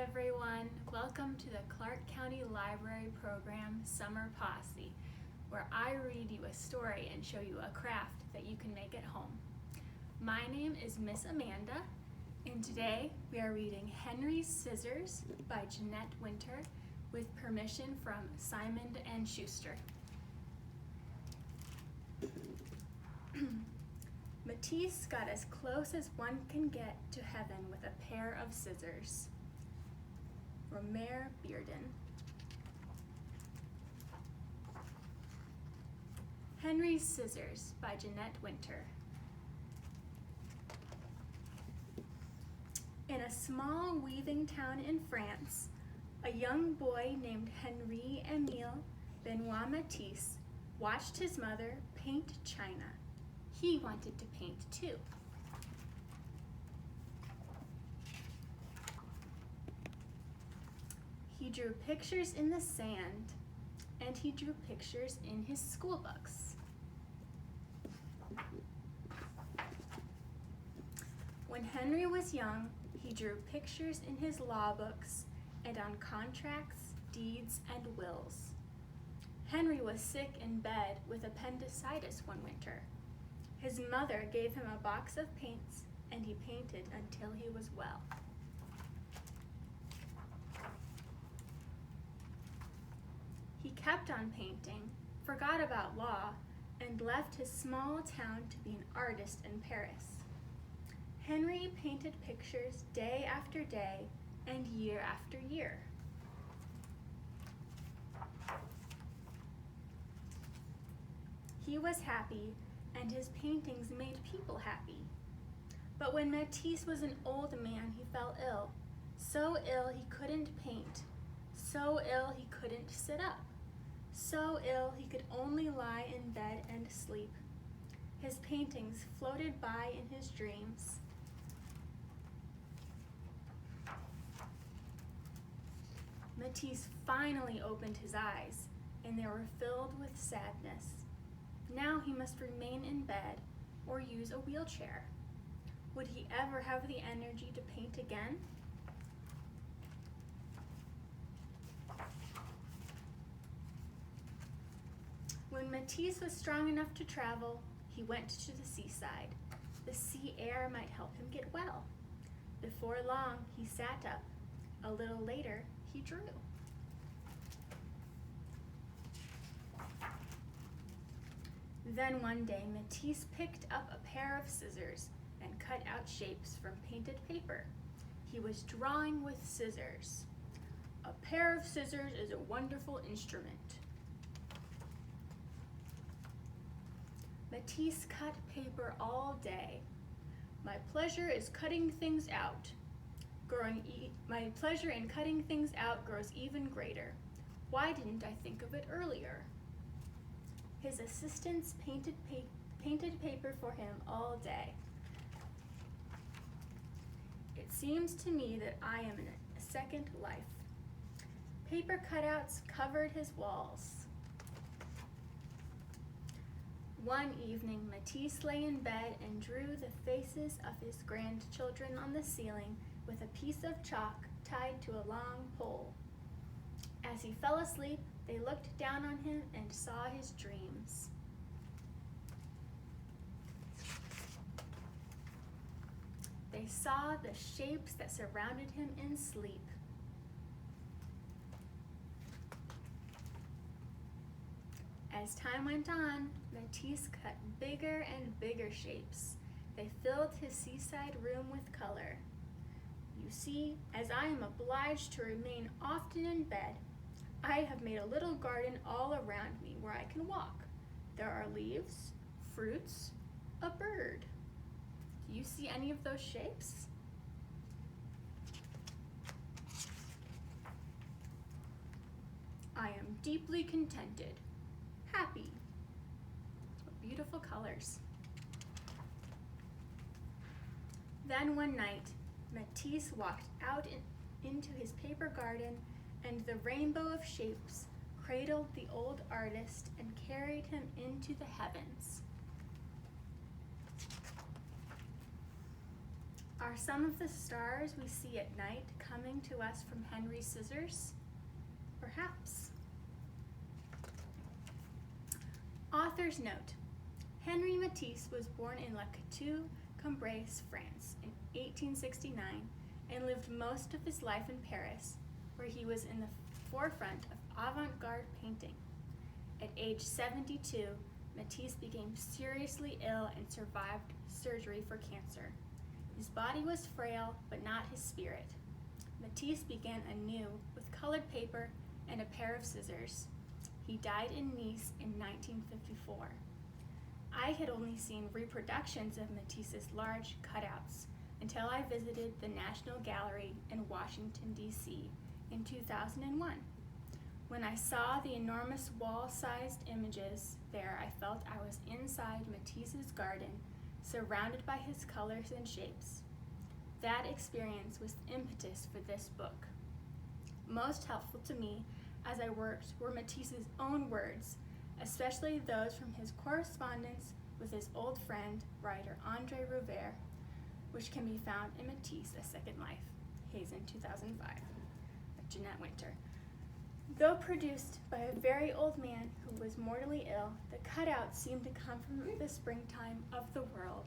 everyone. Welcome to the Clark County Library program, Summer Posse, where I read you a story and show you a craft that you can make at home. My name is Miss Amanda, and today we are reading Henry's Scissors by Jeanette Winter with permission from Simon & Schuster. Matisse got as close as one can get to heaven with a pair of scissors. Romer Bearden. Henry's Scissors by Jeanette Winter. In a small weaving town in France, a young boy named Henri Emile Benoit Matisse watched his mother paint china. He wanted to paint too. He drew pictures in the sand, and he drew pictures in his school books. When Henry was young, he drew pictures in his law books and on contracts, deeds, and wills. Henry was sick in bed with appendicitis one winter. His mother gave him a box of paints, and he painted until he was well. He kept on painting, forgot about law, and left his small town to be an artist in Paris. Henry painted pictures day after day and year after year. He was happy, and his paintings made people happy. But when Matisse was an old man, he fell ill. So ill he couldn't paint. So ill he couldn't sit up. So ill he could only lie in bed and sleep. His paintings floated by in his dreams. Matisse finally opened his eyes, and they were filled with sadness. Now he must remain in bed or use a wheelchair. Would he ever have the energy to paint again? When Matisse was strong enough to travel, he went to the seaside. The sea air might help him get well. Before long, he sat up. A little later, he drew. Then one day, Matisse picked up a pair of scissors and cut out shapes from painted paper. He was drawing with scissors. A pair of scissors is a wonderful instrument. Matisse cut paper all day. My pleasure is cutting things out. My pleasure in cutting things out grows even greater. Why didn't I think of it earlier? His assistants painted paper for him all day. It seems to me that I am in a second life. Paper cutouts covered his walls. One evening, Matisse lay in bed and drew the faces of his grandchildren on the ceiling with a piece of chalk tied to a long pole. As he fell asleep, they looked down on him and saw his dreams. They saw the shapes that surrounded him in sleep. As time went on, Matisse cut bigger and bigger shapes. They filled his seaside room with color. You see, as I am obliged to remain often in bed, I have made a little garden all around me where I can walk. There are leaves, fruits, a bird. Do you see any of those shapes? I am deeply contented, happy. What beautiful colors. Then one night, Matisse walked out into his paper garden, and the rainbow of shapes cradled the old artist and carried him into the heavens. Are some of the stars we see at night coming to us from Henry's scissors? Perhaps. Author's note. Henri Matisse was born in La Cambrai, France in 1869 and lived most of his life in Paris, where he was in the forefront of avant-garde painting. At age 72, Matisse became seriously ill and survived surgery for cancer. His body was frail, but not his spirit. Matisse began anew with colored paper and a pair of scissors. He died in Nice in 1954. I had only seen reproductions of Matisse's large cutouts until I visited the National Gallery in Washington, D.C. in 2001. When I saw the enormous wall-sized images there, I felt I was inside Matisse's garden, surrounded by his colors and shapes. That experience was the impetus for this book. Most helpful to me as I worked were Matisse's own words, especially those from his correspondence with his old friend, writer André Rouvert, which can be found in Matisse, A Second Life, Hazen, 2005, by Jeanette Winter. Though produced by a very old man who was mortally ill, the cutouts seemed to come from the springtime of the world,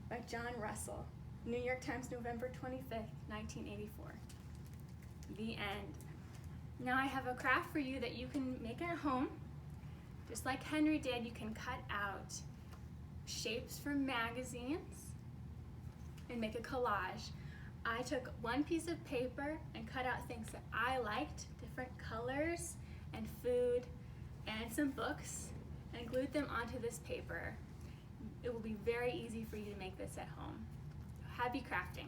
by John Russell, New York Times, November 25th, 1984. The end. Now I have a craft for you that you can make at home. Just like Henry did, you can cut out shapes from magazines and make a collage. I took one piece of paper and cut out things that I liked, different colors and food and some books, and glued them onto this paper. It will be very easy for you to make this at home. Happy crafting.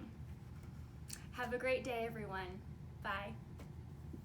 Have a great day, everyone.